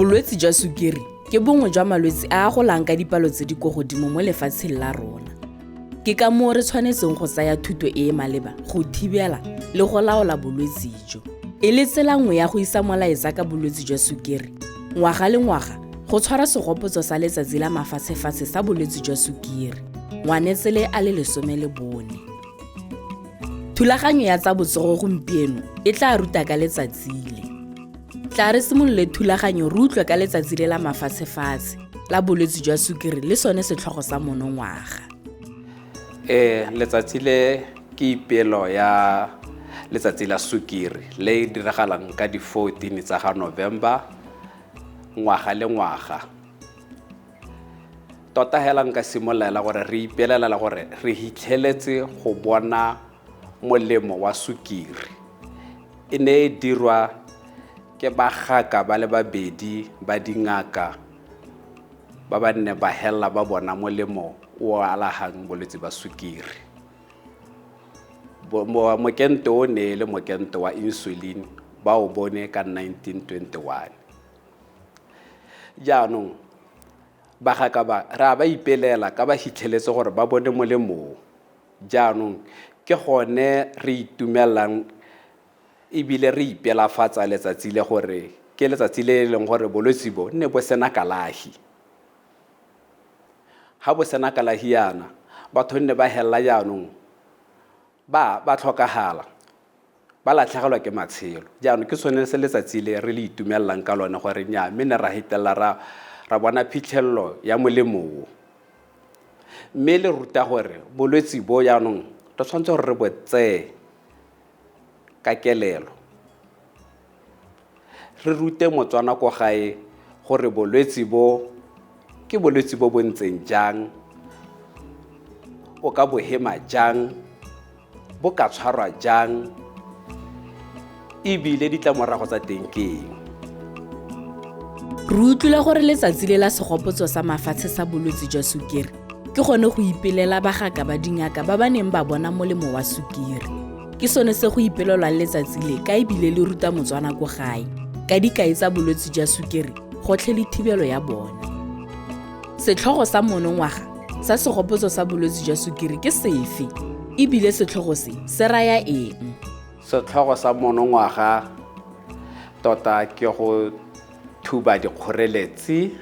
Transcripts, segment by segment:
Bolwetse jwa sukiri ke bongwe jwa malwetse a a golang ka dipalo tse di kwa godimo mo lefatsheng la rona. Ke ka moo re tshwanetseng go tsaya thuto e e maleba go thibela le go laola bolwetse jo. E le tsela nngwe ya go isa molaetsa ka bolwetse jwa sukiri. Ngwaga le ngwaga go tshwara segopotso sa letsatsi la mafatshefatshe sa bolwetse jwa sukiri. Ngwanetsele a le 14. Thulaganyo ya tsa botsogo gompieno e tla ruta ka letsatsi le. Tla re simolole thulaganyo re utlwe ka letsatsi le la mafatshefatshe la bolwetse jwa sukiri le sone setlhogo sa monongwaga. Letsatsi le ke ipeelo ya letsatsi la sukiri le diragalang ka di 14 tsa ga November ngwaga le ngwaga. Tota hela nka simolela gore re ipeelela la gore re hitlheletse go bona molemo wa sukiri. E ne dirwa ke bagaka ba le babedi ba dingaka ba ba nne ba hella ba bona molemo o alagang bolwetse ba sukiri. Mokento o ne le mokento wa insulin ba o bone ka 1921. Jaanong bagaka ba ra ba ipelela ka ba hitlheletse gore ba bone molemo. Jaanong ke gone re itumelang ebile re ipelafatsa letsatsi le gore ke letsatsi le leng gore bolwetse bo ne bo sena kalahi. Ha bo sena kalahi yana batho ne ba hella jaanong ba tlhokagala ba latlhegelwa ke matshelo. Jaanong ke sone se letsatsi le re le itumelang ka lone gore nya mme ne ra hitela ra bona phitlhello ya molemo. Mme le ruta gore bolwetse bo jaanong re tshwanetse gore re bo tseye ka kelelo. Re rute motswana ko gae gore bolwetse bo ke bolwetse bo bontseng jang, o ka bo hema jang, bo ka tshwarwa jang, ebile ditlamorago tsa teng ke eng. Re utlwile gore letsatsi le la segopotso sa mafatshe sa bolwetse jwa sukiri ke gone go ipelela bagaka ba dingaka ba ba neng ba bona molemo wa sukiri. Ke sone se go ipelelwang letsatsi le ka ebile le ruta motswana ko gae ka dikai tsa bolwetse jwa sukiri gotlhe le thibelo ya bone. Setlhogo sa monongwaga sa segopotso sa bolwetse jwa sukiri ke sefe ebile setlhogo se raya eng? Setlhogo sa monongwaga tota ke go thuba dikgoreletsi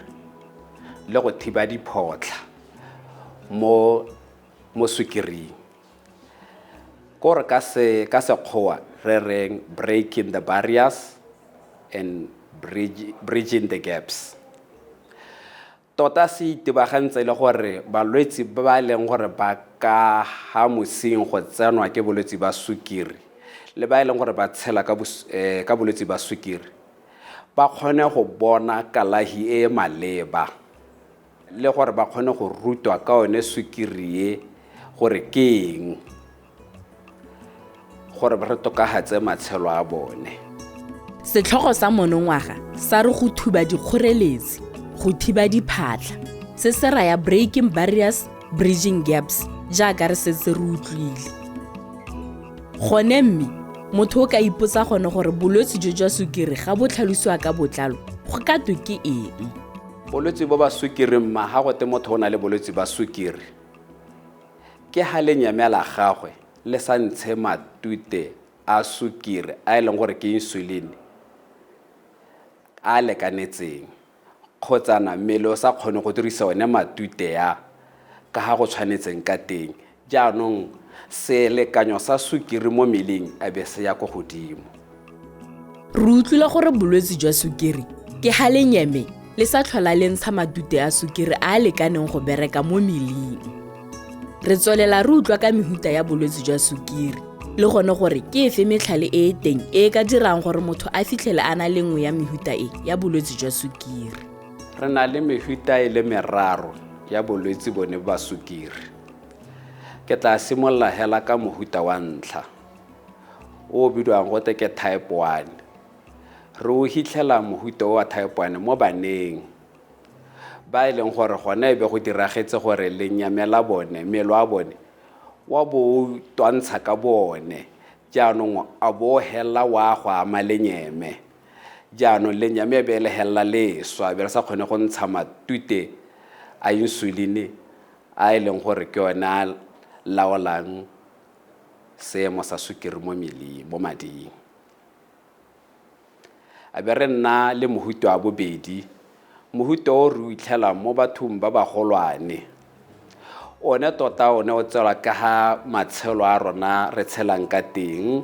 le go thiba diphotlha mo sukiring. Kore ka sekgowa re reng breaking the barriers and bridging the gaps. Tota se itebagantse le gore balwetse ba ba leng gore ba ka ha mosing go tsenwa ke bolwetse ba sukiri le ba leng gore ba tshela ka bolwetse ba sukiri ba kgone go bona kalahi e maleba le gore ba kgone go rutwa ka one sukiri e gore ke eng, gore ba re tokahatse matshelo a bone. Setlhogo sa monongwaga sa re go thuba dikgoreletsi, go thiba diphatlha, se se raya breaking barriers, bridging gaps, jaaka re setse re utlwile. Gone mme motho o ka ipotsa gone gore bolwetse jwa sukiri ga bo tlhalosiwa ka botlalo go ka twe ke eng? Bolwetse bo ba sukiri mma ha go te motho o na le bolwetse ba sukiri ke ha le nyamela gagwe le sa ntshe matute a sukiri a e leng gore ke insulin a lekanetseng kgotsana mmele o sa kgone go dirisa one matute ya ka ha go tshwanetseng ka teng. Jaanong selekanyo sa sukiri mo meleng a be se ya go godimo. Re utlwile gore bolwetse jwa sukiri ke ha lenyeme le sa tlhola le ntsha matute a sukiri a lekaneng go bereka mo meleng. Re tswelela re utlwa ka mehuta ya bolwetse jwa sukiri le gone gore ke efe metlhale e teng e ka dirang gore motho a fitlhele a na le nngwe ya mehuta e ya bolwetse jwa sukiri. Re na le mehuta e le meraro ya bolwetse bone ba sukiri. Ke tla simolla hela ka mohuta wa ntlha o bidiwang gote ke type 1. Re o hitlhela mohuta wa type 1 mo baneng ba e leng gore gone be go diragetse gore lenyamela bone mmele wa bone wa bo twantsha ka bone jaanong a bo hela wa go ama lenyeme. jaanong lenyame e be e le helela leswa be re sa kgone go ntsha matute a insulin a e leng gore ke yone a laolang seemo sa sukiri mo mading. A be re nna le mohuta wa bobedi, mohuta o re o itlhela mo bathong ba bagolwane. One tota one o tsela ka ha matshelo a rona re tshelang ka teng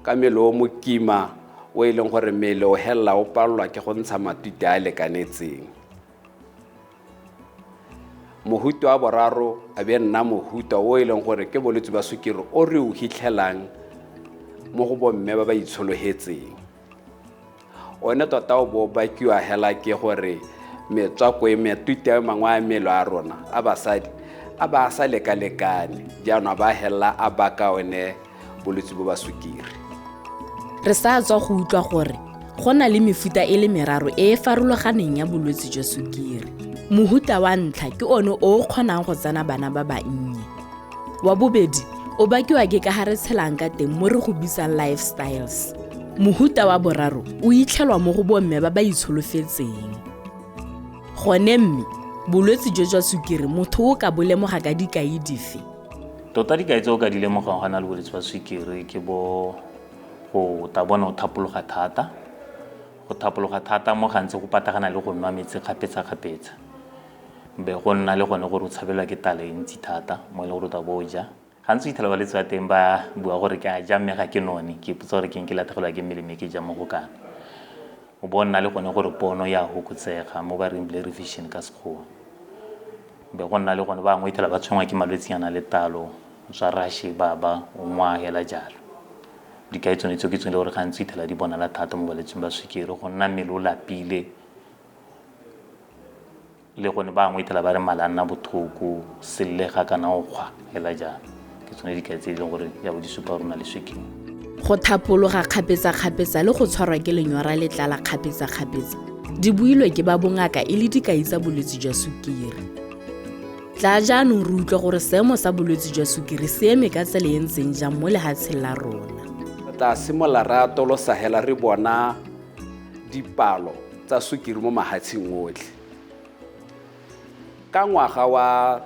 ka mmele o mokima o e leng gore mmele o helela o palelwa ke go ntsha matute a lekanetseng. Mohuta wa boraro a be nna mohuta o e leng gore ke bolwetse ba sukiri o re o hitlhelang mo go bomme ba ba itsholohetseng. One tota o bo bakiwa hela ke gore metswako e matute a mangwe a mmele a rona a basadi a ba sa lekalekane jaanong ba hela a baka one bolwetse bo ba sukiri. Re sa tswa go utlwa gore go na le mefuta e le meraro e e farologaneng ya bolwetse jwa sukiri. Mohuta wa ntlha ke one o kgonang go tsena bana ba bannye. Wa bobedi o bakiwa ke ka ha re tshelang ka teng mo re go bisang lifestyles. Mohuta wa boraro o itlhelwa mo go bomme ba ba itsholofetseng. Gone mme bolwetse jwa sukiri motho o ka bolemoga ka dikai dife? Tota dikai tse o ka di lemogang gana le bolwetse ba sukiri ke bo go ta bona o thapologa thata. Go thapologa thata mo gantsi go patagana le go nwa metsi kgapetsa-kgapetsa. Be go nna le gone gore o tshabelwa ke tala e ntsi thata mo e le gore o ta bo ja. Gantsi ithala ba letsa teng ba bua gore ke a ja mme ga ke none ke putsa gore ke nke latlhegelwa ke mmele mme ke ja mo go kana. O bona le gone gore pono ya hokotsega mo ba reng blurry vision ka sekgowa. Be go nna le gone ba ngwe ithala ba tshwengwa ke malwetse yana le talo jwa rashi baba o ngwa hela jalo. Dikai tsone tse ke tsone gore gantsi ithala di bona la thata mo baletseng ba sukiri go nna mmele o lapile le gone ba ngwe ithala ba re malana bothoko sellega kana o kgwa hela jalo. Ke tsone dikai tse leng gore ya bo di supa rona le sukiri. Go thapologa kgapetsa-kgapetsa le go tshwarwa ke lenyora le tlala kgapetsa-kgapetsa di builwe ke ba bongaka e le dikai tsa bolwetse jwa sukiri. Tla jaanong re utlwa gore seemo sa bolwetse jwa sukiri se eme ka tsela e ntseng jang mo lehatsheng la rona. Ta simola re atolosa hela re bona dipalo tsa sukiri mo mahatsheng otlhe. Ka ngwaga wa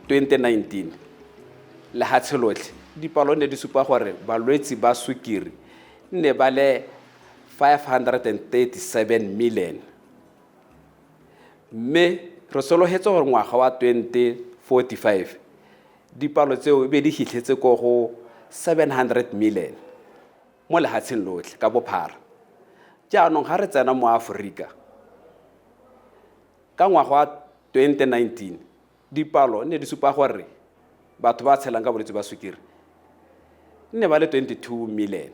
2019 lehatshe lotlhe dipalo ne di supa gore balwetse ba sukiri ne ba le 537 million. Mme re solohetse gore ngwaga wa 2045 dipalo tseo be di hitlhetse ko go 700 million mo lehatsheng lotlhe ka bophara. Jaanong ga re tsena mo Afrika ka ngwaga wa 2019 dipalo ne di supa gore batho ba tshelang ka bolwetse ba sukiri ne ba le 22 million.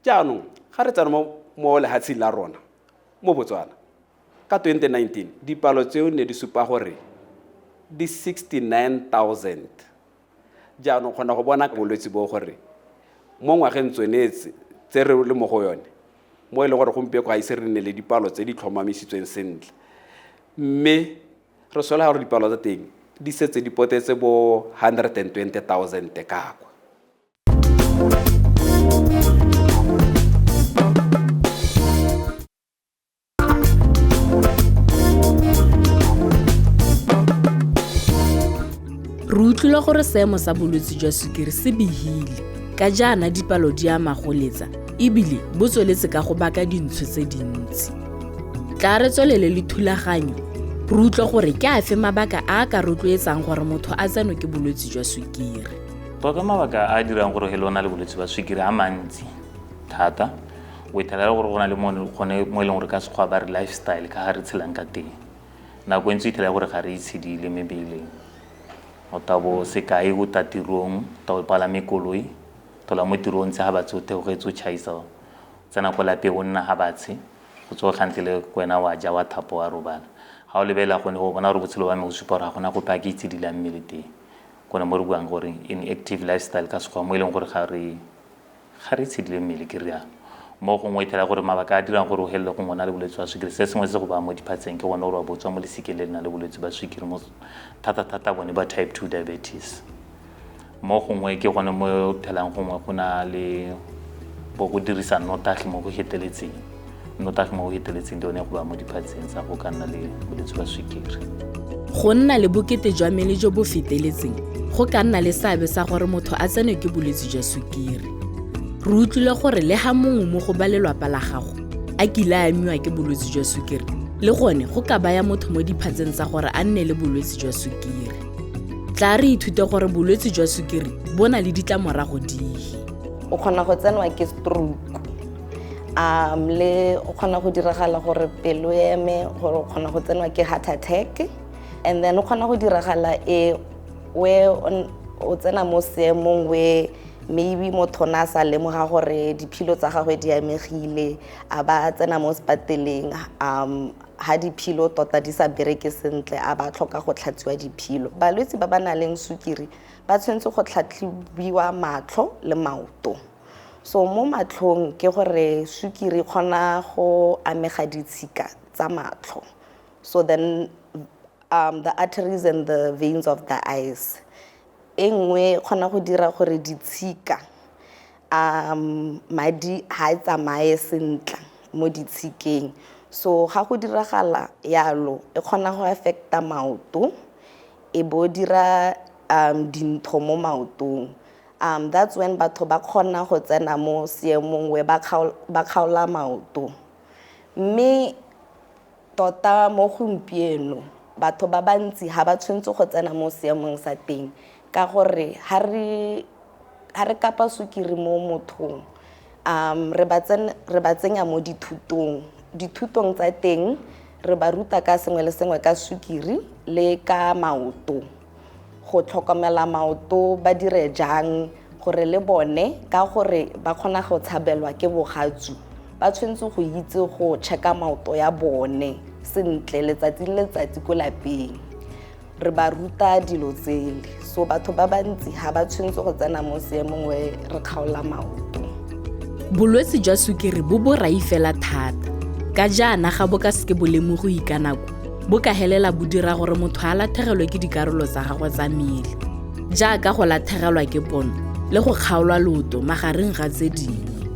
Jaanong ga re tsena mo lehatsheng la rona mo Botswana ka 2019 dipalo tseo ne di supa gore di 69,000. Jaanong gona go bona bolwetse bo gore mo ngwageng tsonetse tse re le mo go yone mo e leng gore gompieko ga ise re nne le dipalo tse di tlhomamisitsweng sentle. Mme re sola gore dipalo tsa teng di setse di potetse bo 120,000 ka kwa. Re utlwile gore seemo sa bolwetse jwa sukiri se behile ka jaana dipalo di a magoletsa ebile bo tsweletse ka go baka dintsho tse dintsi. Tla re tswelele le thulaganyo re utlwa gore ke a fe mabaka a ka rotloetsang gore motho a tsenwe ke bolwetse jwa sukiri. Tota mabaka a dirang gore he lona le bolwetse ba sukiri a mantsi thata. O ithala gore go na le mo e leng gore ka sekgwa ba re lifestyle ka ha re tshelang ka teng. Nako ntse ithala gore ga re itshedile mebeleng. O tabo sekai go ta tirong ta o palame koloi tola mo tirong tse ha ba tsote go etso chaisa tsena go lape go nna ha batse go tso gantile kwena wa ja wa thapo wa robala ha o lebela go ne go bona re botshelo ba me go supa ra gona go pa ke itsedile mmele teng go ne mo re buang gore in active lifestyle ka sekgwa mo e leng gore ga re itsedile mmele ke ria mo go ngwetela gore mabaka a dirang gore o helle go ngwana le bolwetse ba sukiri se sengwe se go ba mo diphatseng ke gona gore wa botswa mo lesikele lena le bolwetse ba sukiri mo thata bone ba type 2 diabetes mo gongwe ke gone mo thelang gongwe go na le bo go dirisa nnotagi mo go heteletseng nnotagi mo go heteletseng di one go ba mo diphatseng tsa go ka nna le bolwetse ba sukiri. Go nna le bokete jwa mmele jo bo feteletseng go ka nna le seabe sa gore motho a tsene ke bolwetse jwa sukiri. Re utlwile gore le ga mongwe mo go ba lelapa la gago a kile a amiwa ke bolwetse jwa sukiri le gone go ka baya motho mo diphatseng tsa gore a nne le bolwetse jwa sukiri. Tla re ithute gore bolwetse jwa sukiri bo na le ditlamorago dife. O kgona go tsenwa ke stroke le o kgona go diragala gore pelo eme, gore o kgona go tsenwa ke heart attack, and then o kgona go diragala we o tsena mo seemong we maybe motho na sa lemoga gore diphilo tsa gagwe di amegile a ba tsena mo sepateleng ha diphilo tota di sa bereke sentle a ba tlhoka go tlhatsiwa diphilo. Balwetse ba ba nang le sukiri ba tshwanetse go tlhatlhobiwa matlho le maoto. So mo matlhong ke gore sukiri kgona go amega ditshika tsa matlho, so then the arteries and the veins of the eyes. Engwe kgona go dira gore ditshika madi ha tsamaye sentle mo ditshikeng. So ga go diragala yalo e kgona go affecta maoto, e bo dira dintho mo maotong. That's when batho ba kgona go tsena mo seemong we ba kgaola maoto. Mme tota mo gompieno batho ba bantsi ha ba tshwentse go tsena mo seemong sa teng ka gore ha re kapa sukiri mo mothong re ba tsenya mo dithutong tsa teng, re ba ruta ka sengwe le sengwe ka sukiri le ka maoto, go tlhokomela maoto ba dire jang gore le bone ka gore ba kgona go tshabelwa ke bogatsu ba tshwentse go itse go checka maoto ya bone sentle letsatsi le letsatsi ko lapeng. Re ba ruta dilo tsele, so batho ba bantsi ha ba tshwentse go tsena mo seemong we re kgaola maoto. Bolwetse jwa sukiri bo borai fela thata ka jaana ga bo ka seke bo lemogiwe ka nako bo ka helela bo dira gore motho a lathegelwe ke dikarolo tsa gagwe tsa mmele jaaka go lathegelwa ke pono le go kgaolwa loto magareng ga tse dingwe.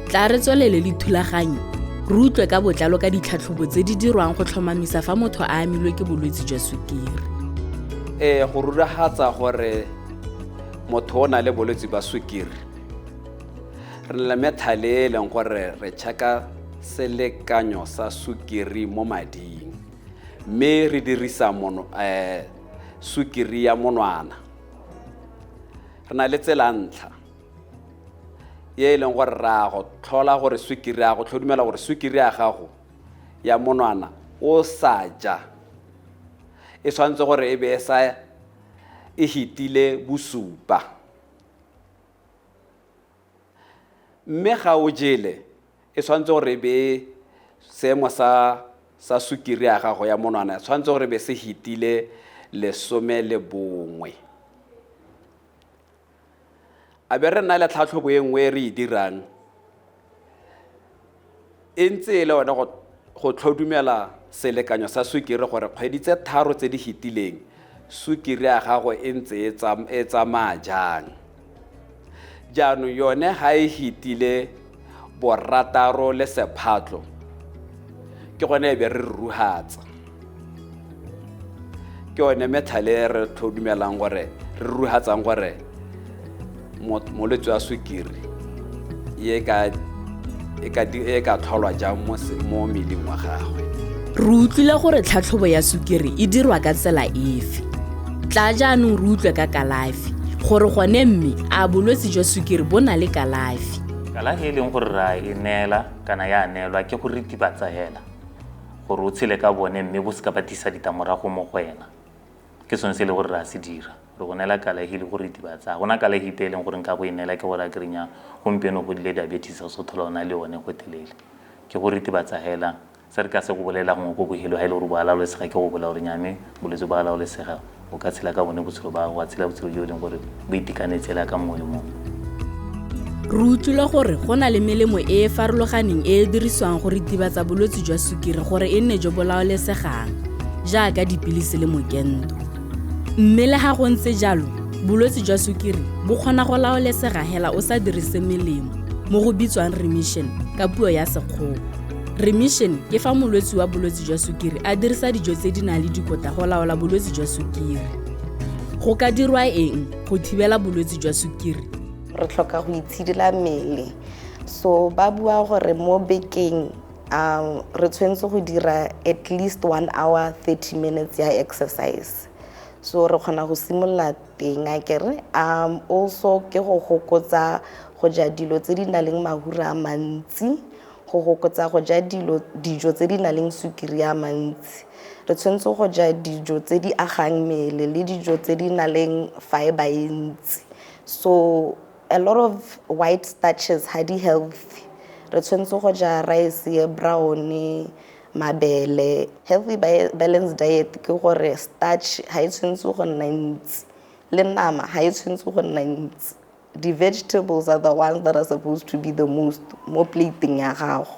Tla re tswelele le thulaganyo re utlwe ka botlalo ka ditlhatlhobo tse di dirwang go tlhomamisa fa motho a amilwe ke bolwetse jwa sukiri. Go ruragatsa gore motho o na le bolwetse ba sukiri re na le methale e leng gore re checka selekanyo sa sukiri mo mading, mme re dirisa sukiri ya monwana. Re na le tsela ntlha ye leng gore ra go tlhola gore sukiri ya go tlhodumela gore sukiri ya gago ya monwana o sa ja e tshwanetse gore e be e hitile bosupa, mme ga o jele e tshwanetse gore e be seemo sa sukiri ya gago ya monwana e tshwanetse gore be se hitile 11. A be re nna le tlhatlhobo e nngwe re e dirang e ntse le one go tlhodumela selekanyo sa sukiri gore kgwedi tse 3 tse di hitileng sukiri ya gago e ntse e tsamaya jang. Jaanong yone ha e hitile 6 le sephatlo ke gone e be re ruhatsa, ke yone methale re tlhodumelang gore re ruhatsang gore molwetse wa sukiri e ka tlholwa jang mo mmeleng wa gagwe. Re utlwile gore tlhatlhobo ya sukiri e dirwa ka tsela efe. Tla jaanong re utlwe ka kalafi gore gone mme a bolwetse jwa sukiri bo na le kalafi. Kalafi e leng gore ra e neela kana ya neelwa ke go ritibatsa hela gore o tshele ka bone mme bo se ka batisa ditamorago mo go wena. Ke sone se le gore ra se dira re go neela kalafi le go ritibatsa. Gona kalafi e leng gore nka bo e neela ke gore a krinya gompieno go dile diabetes go tholona le one go telele ke go ritibatsa hela se re ka se go bolela go go bohelo ha ile gore bo alalolesega ke go bolela gore nyame bolwetse ba alalolesega o ka tshela ka bone botshelo ba go tshela botshelo jo leng gore bo itekanetsela ka mongwe le mongwe. Re utlwile gore go na le melemo e farologaneng e dirisiwang go ritibatsa bolwetse jwa sukiri gore e nne jo bo laolesegang jaaka dipilisi le mokento. Mme le ga go ntse jalo bolwetse jwa sukiri bo kgona go laolesega hela o sa dirise melemo mo go bitswang remission ka puo ya Sekgowa. Remission ke fa molwetse wa bolwetse jwa sukiri a dirisa dijo tse di nang le dikotla go laola bolwetse jwa sukiri. Go ka dirwa eng go thibela bolwetse jwa sukiri? Re tlhoka go itshidila mmele. So ba bua gore mo bekeng re tshwanetse go dira at least 1 hour 30 minutes ya exercise. So re kgona go simolola teng a kere also ke go gokotsa go ja dilo tse di nang le mahura a mantsi, go gokotsa go ja dijo tse di nang le sukiri ya mantsi. Re tshwanetse go ja dijo tse di agang mmele le dijo tse di nang le fiber e ntsi. So a lot of white starches ha di healthy. Re tshwanetse go ja rice e brown, mabele. Healthy balanced diet ke gore starch ha e tshwanetse go nna ntsi le nama ha e tshwanetse go nna ntsi. The vegetables are the ones that are supposed to be the most mo plating ya gago.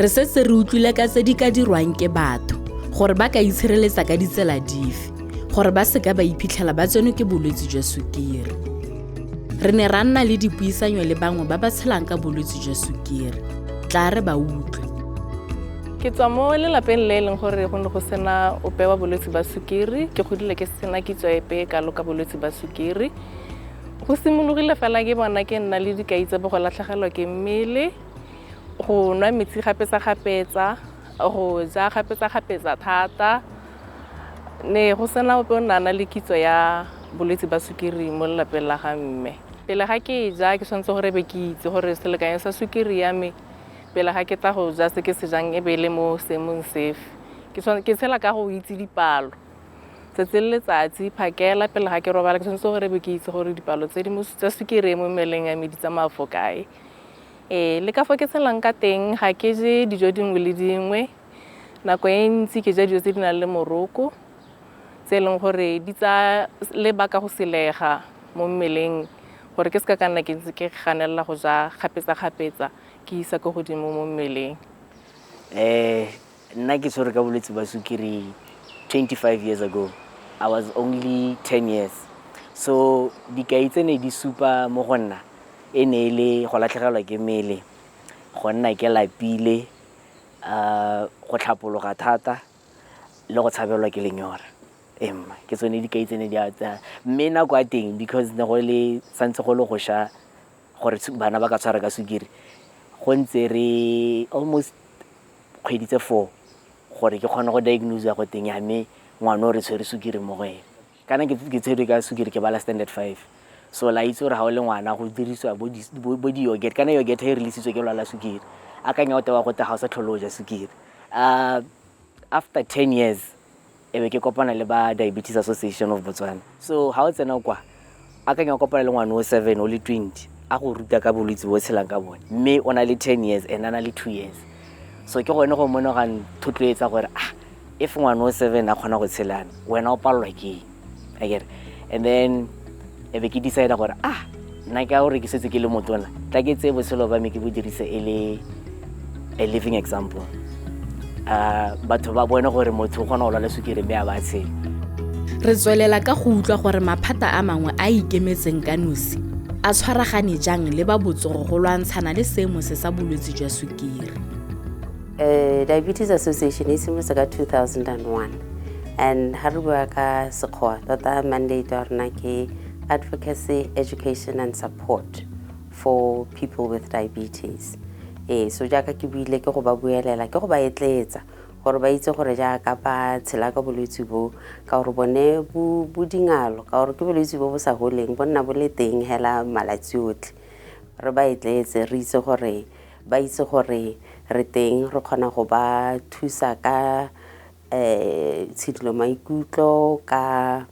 Re setse re utlwile ka tse di ka dirwang ke batho gore ba ka itshireletsa ka ditsela dife gore ba seka ba iphitlhela ba tseno ke bolwetse jwa sukiri. Re ne ra nna le dipuisanyo le bangwe ba ba tshelang ka bolwetse jwa sukiri. Tla re ba utlwe. Ke tswa mo lelapeng le leng gore go ne go sena ope wa bolwetse ba sukiri. Ke godile ke sena kitso epe ka lo ka bolwetse ba sukiri. Go simologile fela ke bona ke nna le dikai tsa go latlhegelwa ke mmele, go nwa metsi gapetsa-gapetsa, go ja gapetsa-gapetsa thata. Ne go sena ope o nana le kitso ya bolwetse ba sukiri mo lelapeng la ga mme. Pele ga ke ja ke tshwanetse gore be ke itse gore selekanyo sa sukiri ya me pele ga ke tla go ja se ke se jang e be le mo seemong sefe. Ke tshela ka go itse dipalo. Tsatsi le letsatsi phakela pele ga ke robala ke tshwanetse gore be ke itse gore dipalo tse di tsa sukiri mo mmeleng ya me di tsamaya fo kae. Le ka fo ke tshelang ka teng ga ke je dijo dingwe le dingwe. Nako e ntsi ke ja dijo tse di nang le moroko tse e leng gore di tsa lebaka go selega mo mmeleng gore ke seka ka nna ke ntse ke ganelela go ja gapetsa-gapetsa ke isa ko godimo mo mmeleng. Nna ke tshwere ka bolwetse ba sukiri 25 years ago. I was only 10 years. So dikai tse ne di supa mo go nna e ne le go latlhegelwa ke mmele, go nna ke lapile, go tlhapologa thata le go tshabelwa ke lenyora. Ke tsone dikai tse ne di atsa mme nako a teng because ne go le santse go le go sha gore bana ba ka tshwara ka sukiri go ntse re almost kgwedi tse 4 gore ke kgona go diagnose go teng ya me ngwana o re tshwere sukiri mo go ene. Kana ke tshwere ka sukiri ke bala standard 5. So la itse gore ha o le ngwana go dirisiwa bo di yogurt kana yogurt e releasitswe ke lwala sukiri akanya o tewa go ta ga o sa tlholoja sukiri. After 10 years ebe ke kopana le ba Diabetes Association of Botswana. So ha o tsena kwa akanya o kopana le ngwana o 7 o le 20 a go ruta ka bolwetse bo tshelang ka bone mme o na le 10 years and ana le 2 years. So ke gone go mona ga thotloetsa gore if ngwana o 7 a kgona go tshelana wena o palelwa ke again. And then ebe ke decide gore nna ke a gore ke setse ke le motona tla ke tse botshelo ba me ke bo dirise e le a living example. Batho ba bone gore motho o kgona go lwala sukiri mme a ba tshela. Re tswelela ka go utlwa gore maphata a mangwe a ikemetseng ka nosi a tshwaragane jang le ba botsogo go lwantshana le seemo se sa bolwetse jwa sukiri. Diabetes Association e simolotse ka 2001 and ha re bua ka Sekgowa tota mandate ya rona ke advocacy, education and support for people with diabetes. So jaaka ke buile ke go ba buelela ke go ba etletsa gore ba itse gore jaaka ba tshela ka bolwetse bo ka gore bone bo dingalo ka gore ke bolwetse bo sa holeng bo nna bo le teng hela malatsi otlhe. Re ba etletse re itse gore ba itse gore re teng re kgona go ba thusa ka tshidilo maikutlo ka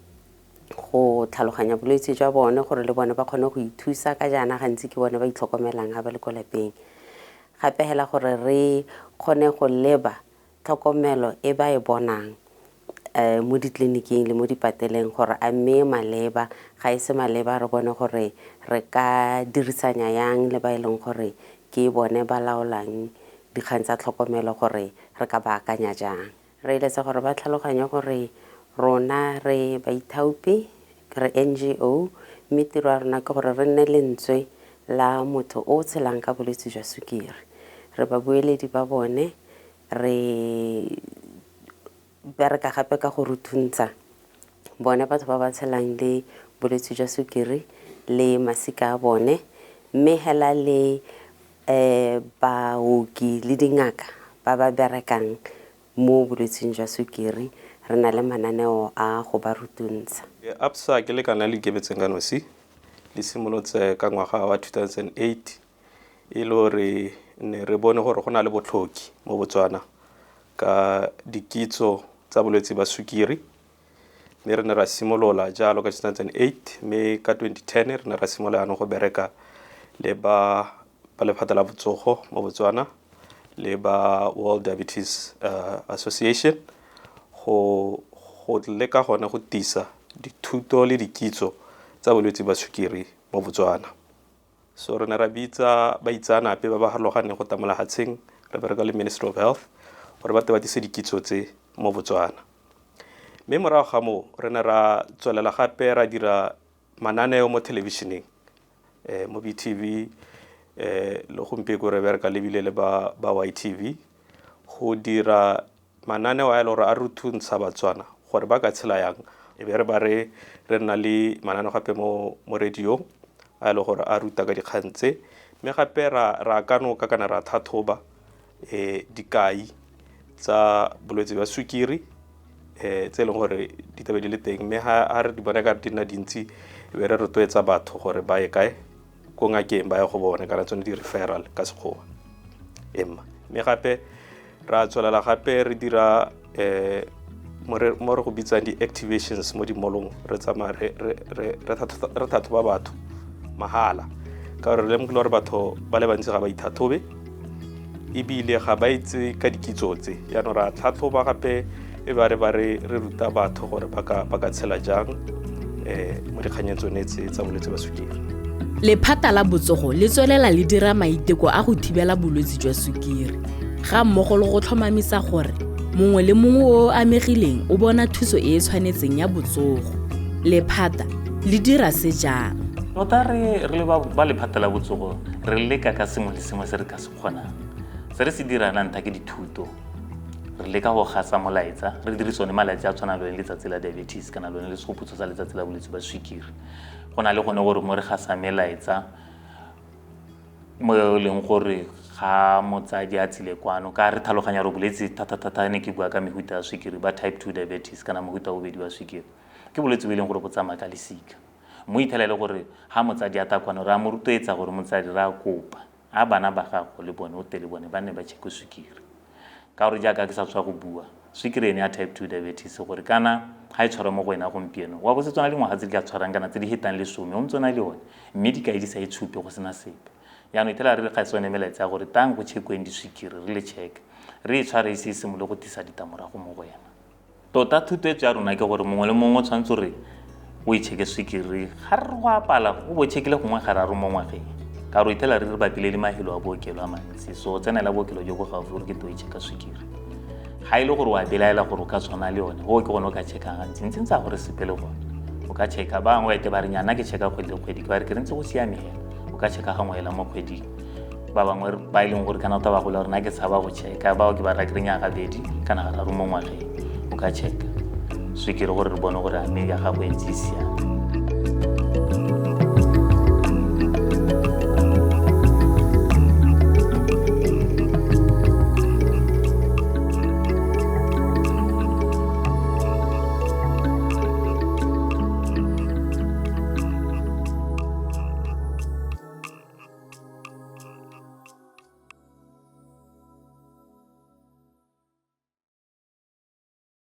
go tlhaloganya bolwetse jwa bone gore le bone ba kgone go ithusa ka jana gantsi ke bone ba itlhokomelang ga ba le ko lapeng. Gape hela gore re kgone go leba tlhokomelo e ba e bonang mo ditleliniking le mo dipateleng gore a mme maleba ga e se maleba re bone gore re ka dirisanya yang le ba e leng gore ke bone ba laolang dikgang tsa tlhokomelo gore re ka baakanya jang. Re eletsa gore ba tlhaloganye gore rona re baithaopi re NGO mme tiro ya rona ke gore re nne lentswe la motho o tshelang ka bolwetse jwa sukiri. Re ba bueledi ba bone, re bereka gape ka go rutuntsha bone batho ba ba tshelang le bolwetse jwa sukiri le masika a bone, mme hela le baoki le dingaka ba ba berekang mo bolwetseng jwa sukiri re na le mananeo a go ba rutuntsha. ABSA ke le kana le ikemetseng ka nosi le simolotse ka ngwaga wa 2008 e le gore ne re bone gore go na le botlhoki mo Botswana ka dikitso tsa bolwetse ba sukiri. Mme re ne ra simolola jalo ka 2008 mme ka 2010 re ne ra simolola go bereka le ba lephata la botsogo mo Botswana le ba World Diabetes Association go leka gona go tisa dithuto le dikitso tsa bolwetse ba sukiri mo Botswana. So re ne ra bitsa baitsanape ba ba harologaneng go tamola hatseng re bereka le Ministry of Health gore ba tse dikitso tse mo Botswana. Mme morago ga moo re ne ra tswelela gape ra dira mananeo mo televisioneng mo BTV le gompieko re bereka lebile le ba YTV go dira mananeo a lore a rutuntsha Batswana gore ba ka tshela yang. E be re ba re nna le mananeo gape mo radio a le gore a ruta ka dikgang tse, mme gape ra kanoka kana ra thathoba dikai tsa bolwetse ba sukiri tse leng gore di tabe di le teng, mme ha re di bona ka di nna dintsi e be re rotloetsa batho gore ba ye kae ko ngakeng ba ye go bone kana tsone di-referral ka Sekgowa. Mme gape ra tswelela gape re dira mo re go bitsang di-activations mo di-mallong re tsamaya re thathoba batho mahala ka gore re lemogile gore batho ba le bantsi ga ba ithathobe ebile ga ba itse ka dikitso tse. Yaanong ra tlhatlhoba gape e ba re ruta batho gore ba ka tshela jang mo dikganyeng tsone tse tsa bolwetse ba sukiri. Lephata la botsogo le tswelela le dira maiteko a go thibela bolwetse jwa sukiri ga mmogo le go tlhomamisa gore mongwe le mongwe o amegileng o bona thuso e e tshwanetseng ya botsogo. Lephata le dira se jang? Tota re le ba lephata la botsogo re leka ka sengwe le sengwe se re ka se kgonang. Se re se dirana nta ke dithuto re leka go gasa molaetsa re dirisone malaetsa a tshwana le letsatsi la diabetes kana lone le segopotso sa letsatsi la bolwetse ba sukiri. Go na le gone gore mo re gasa melaetsa mo leng gore ga motsadi a tsile kwano ka re tlhaloganya re bolwetse thata ne ke bua ka mehuta ya sukiri ba type 2 diabetes kana mohuta o bedi wa sukiri ke bolwetse bo leng gore bo tsamaya ka lesika. Mo ithelele gore ha motsadi a ta kwano ra mo rutloetsa gore motsadi ra kopa a bana ba gago le bone o tele bone ba ne ba tsheke sukiri ka gore jaaka ke sa tswa go bua sukiri ene ya type 2 diabetes gore kana ha e tshwara mo go wena gompieno wa go se tswana le ngwaga tse di ka tshwarang kana tse di hitang le 10 o ntsona le yone mme di ka di sa itshupe go sena sepe. Yaanong ithela re le ga tsone melaetsa gore tang go tshekweni di sukiri re le check re tshware se se mo le go tisa ditamorago mo go yena. Tota thuto ya rona ke gore mongwe le mongwe tshwantse re o itsheke sukiri ga re go apala o bo tshekile gongwe ga raro mo ngwageng ka re ithela re bapile le mahelo a bookelo a mantsi so tsenela bookelo jo go gaufi gore ke to itsheka sukiri. Ga ile gore wa belaela gore o ka tshwana le yone go ke gone o ka tsheka gantsi tsa gore sepele gone o ka tsheka bangwe ete ba re nyana ke tsheka kgwedi le kgwedi ke ba re ke rentse go siamela o ka tsheka gangwe hela mo kgweding. Ba bangwe ba ileng gore kana ta ba go le rena ke tshaba go tsheka ba ke ba ra krenya ga bedi kana ga raro mo ngwageng o ka tsheka sukiri gore re bone gore a mme ya gago e ntse siame.